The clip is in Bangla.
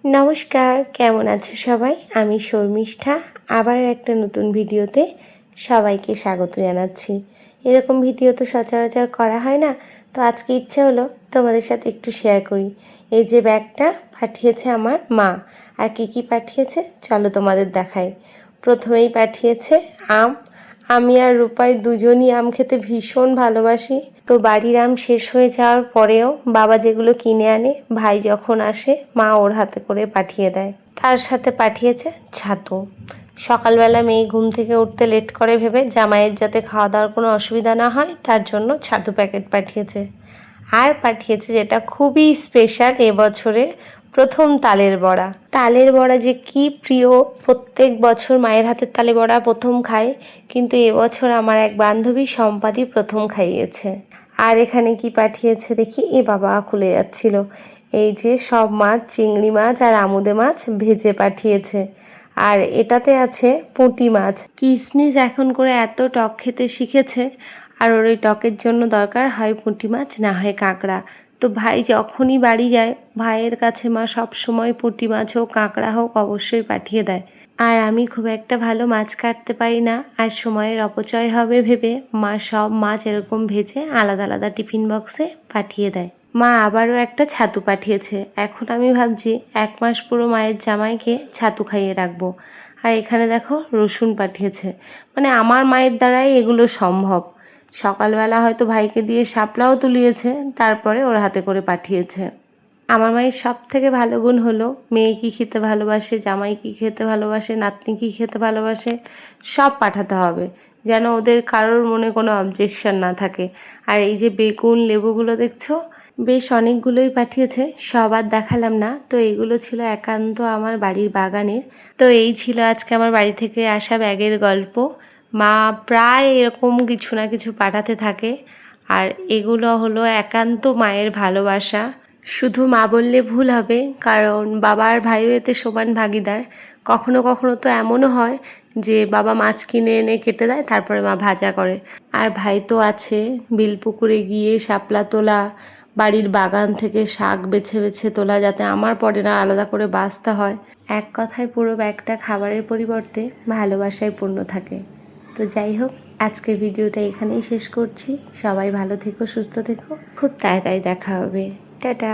নমস্কার, কেমন আছো সবাই? আমি শর্মিষ্ঠা। আবার একটা নতুন ভিডিওতে সবাইকে স্বাগত জানাচ্ছি। এরকম ভিডিও তো সচরাচর করা হয় না, তো আজকে ইচ্ছে হলো তোমাদের সাথে একটু শেয়ার করি। এই যে ব্যাগটা পাঠিয়েছে আমার মা, আর কী পাঠিয়েছে চলো তোমাদের দেখাই। প্রথমেই পাঠিয়েছে আম। আমি আর রূপাই দুজনই আম খেতে ভীষণ ভালোবাসি। তো বাড়ির আম শেষ হয়ে যাওয়ার পরেও বাবা যেগুলো কিনে আনে, ভাই যখন আসে মা ওর হাতে করে পাঠিয়ে দেয়। তার সাথে পাঠিয়েছে ছাতু। সকালবেলা মেয়ে ঘুম থেকে উঠতে লেট করে ভেবে জামাইয়ের যাতে খাওয়া দাওয়ার কোনো অসুবিধা না হয় তার জন্য ছাতু প্যাকেট পাঠিয়েছে। আর পাঠিয়েছে যেটা খুবই স্পেশাল এবছরে, প্রথম তালের বড়া। তালের বড়া যে কি প্রিয়, প্রত্যেক বছর মায়ের হাতের তালের বড়া প্রথম খাই, কিন্তু এবছর আমার এক বান্ধবী সম্পাদি প্রথম খাইয়েছে। আর এখানে কি পাঠিয়েছে দেখি, এ বাবা খুলে যাচ্ছিল। এই যে সব মাছ, চিংড়ি মাছ আর আমুদে মাছ ভেজে পাঠিয়েছে। আর এটাতে আছে পুঁটি মাছ। কিশমিশ এখন করে এত টক খেতে শিখেছে, আর ওর ওই টকের জন্য দরকার হয় পুঁটি মাছ, না হয় কাঁকড়া। তো ভাই যখনই বাড়ি যায়, ভাইয়ের কাছে মা সব সময় পুঁটি মাছ হোক কাঁকড়া হোক অবশ্যই পাঠিয়ে দেয়। আর আমি খুব একটা ভালো মাছ কাটতে পারি না, আর সময়ের অপচয় হবে ভেবে মা সব মাছ এরকম ভেজে আলাদা আলাদা টিফিন বক্সে পাঠিয়ে দেয়। মা আবারও একটা ছাতু পাঠিয়েছে। এখন আমি ভাবছি 1 মাস পুরো মায়ের জামাইকে ছাতু খাইয়ে রাখবো। আর এখানে দেখো রসুন পাঠিয়েছে, মানে আমার মায়ের দ্বারাই এগুলো সম্ভব। সকালবেলা হয়তো ভাইকে দিয়ে শাপলাও তুলিয়েছে, তারপরে ওর হাতে করে পাঠিয়েছে। আমার মায়ের সব থেকে ভালো গুণ হলো মেয়ে কী খেতে ভালোবাসে, জামাই কী খেতে ভালোবাসে, নাতনি কী খেতে ভালোবাসে, সব পাঠাতে হবে, যেন ওদের কারোর মনে কোনো অবজেকশন না থাকে। আর এই যে বেগুন লেবুগুলো দেখছো, বেশ অনেকগুলোই পাঠিয়েছে, সব আর দেখালাম না। তো এইগুলো ছিল একান্ত আমার বাড়ির বাগানের। তো এই ছিল আজকে আমার বাড়ি থেকে আসা ব্যাগের গল্প। মা প্রায় এরকম কিছু না কিছু পাঠাতে থাকে, আর এগুলো হলো একান্ত মায়ের ভালোবাসা। শুধু মা বললে ভুল হবে, কারণ বাবা আর ভাইও এতে সমান ভাগিদার। কখনো কখনো তো এমনও হয় যে বাবা মাছ কিনে এনে কেটে দেয়, তারপরে মা ভাজা করে। আর ভাই তো আছে বিলপুকুরে গিয়ে শাপলা তোলা, বাড়ির বাগান থেকে শাক বেছে বেছে তোলা, যাতে আমার পরে না আলাদা করে বাছতে হয়। এক কথায় পুরো ব্যাগটা খাবারের পরিবর্তে ভালোবাসায় পূর্ণ থাকে। তো যাই হোক, আজকের ভিডিওটা এখানেই শেষ করছি। সবাই ভালো থেকো, সুস্থ থেকো, খুব তাড়াতাড়ি দেখা হবে। টাটা।